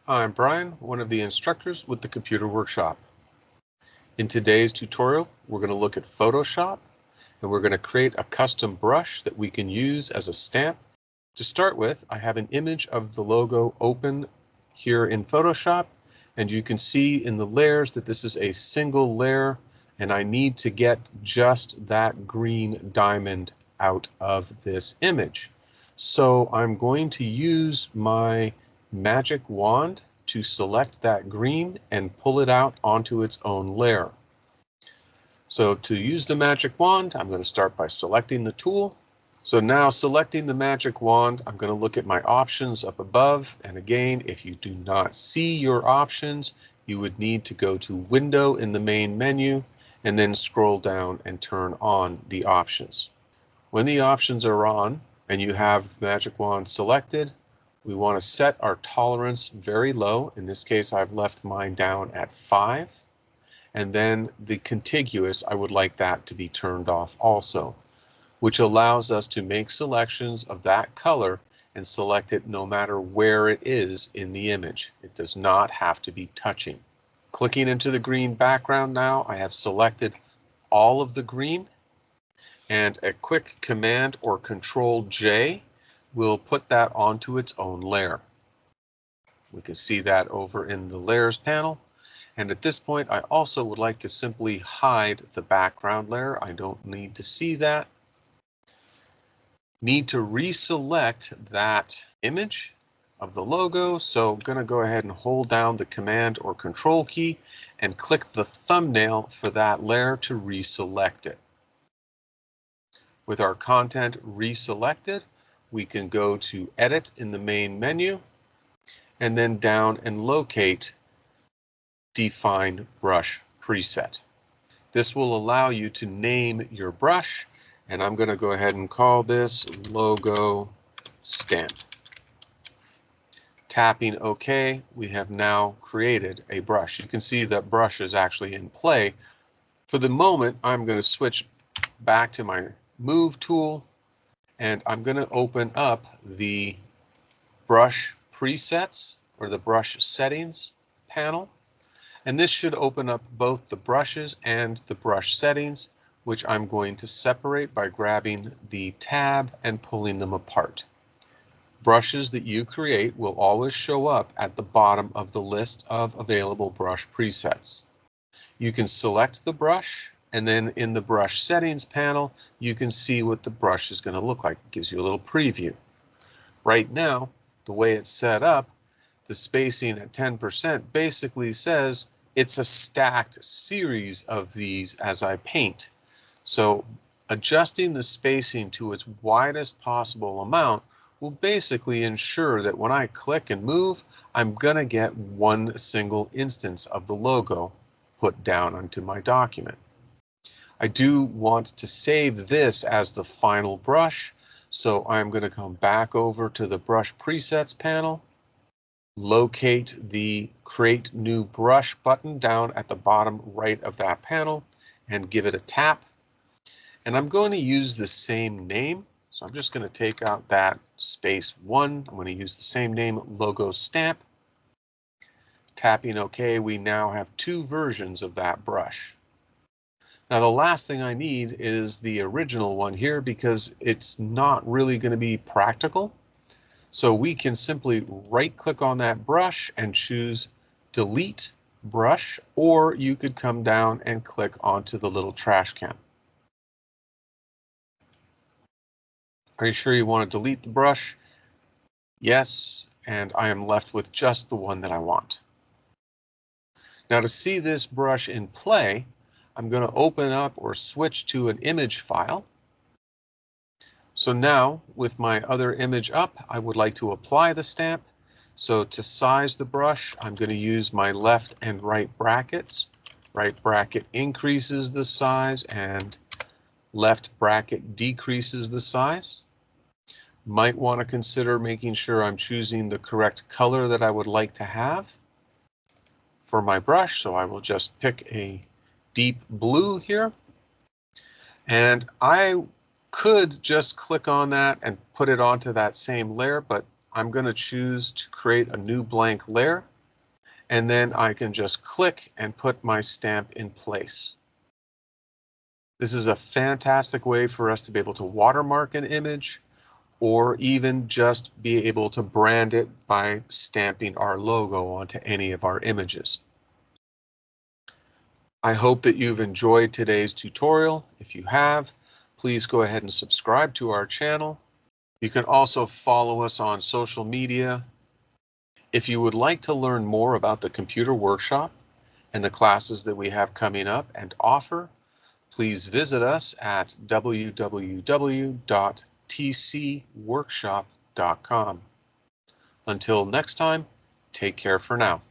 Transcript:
I'm Brian, one of the instructors with the Computer Workshop. In today's tutorial, we're going to look at Photoshop, and we're going to create a custom brush that we can use as a stamp. To start with, I have an image of the logo open here in Photoshop, and you can see in the layers that this is a single layer, and I need to get just that green diamond out of this image. So I'm going to use my magic wand to select that green and pull it out onto its own layer. So to use the magic wand, I'm going to start by selecting the tool. So now selecting the magic wand, I'm going to look at my options up above. And again, if you do not see your options, you would need to go to Window in the main menu and then scroll down and turn on the options. When the options are on and you have the magic wand selected, we want to set our tolerance very low. In this case, I've left mine down at 5. And then the contiguous, I would like that to be turned off also, which allows us to make selections of that color and select it no matter where it is in the image. It does not have to be touching. Clicking into the green background now, I have selected all of the green, and a quick Command or Control J will put that onto its own layer. We can see that over in the Layers panel. And at this point, I also would like to simply hide the background layer. I don't need to see that. Need to reselect that image of the logo. So I'm going to go ahead and hold down the Command or Control key and click the thumbnail for that layer to reselect it. With our content reselected, we can go to Edit in the main menu and then down and locate Define Brush Preset. This will allow you to name your brush, and I'm going to go ahead and call this Logo Stamp. Tapping OK, we have now created a brush. You can see that brush is actually in play. For the moment, I'm going to switch back to my Move tool, and I'm going to open up the brush presets or the brush settings panel. And this should open up both the brushes and the brush settings, which I'm going to separate by grabbing the tab and pulling them apart. Brushes that you create will always show up at the bottom of the list of available brush presets. You can select the brush, and then in the brush settings panel, you can see what the brush is going to look like. It gives you a little preview. Right now, the way it's set up, the spacing at 10% basically says it's a stacked series of these as I paint. So adjusting the spacing to its widest possible amount will basically ensure that when I click and move, I'm going to get one single instance of the logo put down onto my document. I do want to save this as the final brush, so I'm going to come back over to the Brush Presets panel, locate the Create New Brush button down at the bottom right of that panel, and give it a tap. And I'm going to use the same name, so I'm just going to take out that space 1. I'm going to use the same name, Logo Stamp. Tapping OK, we now have 2 versions of that brush. Now the last thing I need is the original one here because it's not really going to be practical. So we can simply right-click on that brush and choose Delete Brush, or you could come down and click onto the little trash can. Are you sure you want to delete the brush? Yes, and I am left with just the one that I want. Now to see this brush in play, I'm going to open up or switch to an image file. So now with my other image up, I would like to apply the stamp. So to size the brush, I'm going to use my left and right brackets. Right bracket increases the size and left bracket decreases the size. Might want to consider making sure I'm choosing the correct color that I would like to have for my brush. So I will just pick a deep blue here, and I could just click on that and put it onto that same layer, but I'm going to choose to create a new blank layer. and then I can just click and put my stamp in place. This is a fantastic way for us to be able to watermark an image, or even just be able to brand it by stamping our logo onto any of our images. I hope that you've enjoyed today's tutorial. If you have, please go ahead and subscribe to our channel. You can also follow us on social media. If you would like to learn more about the computer workshop and the classes that we have coming up and offer, please visit us at www.tcworkshop.com. Until next time, take care for now.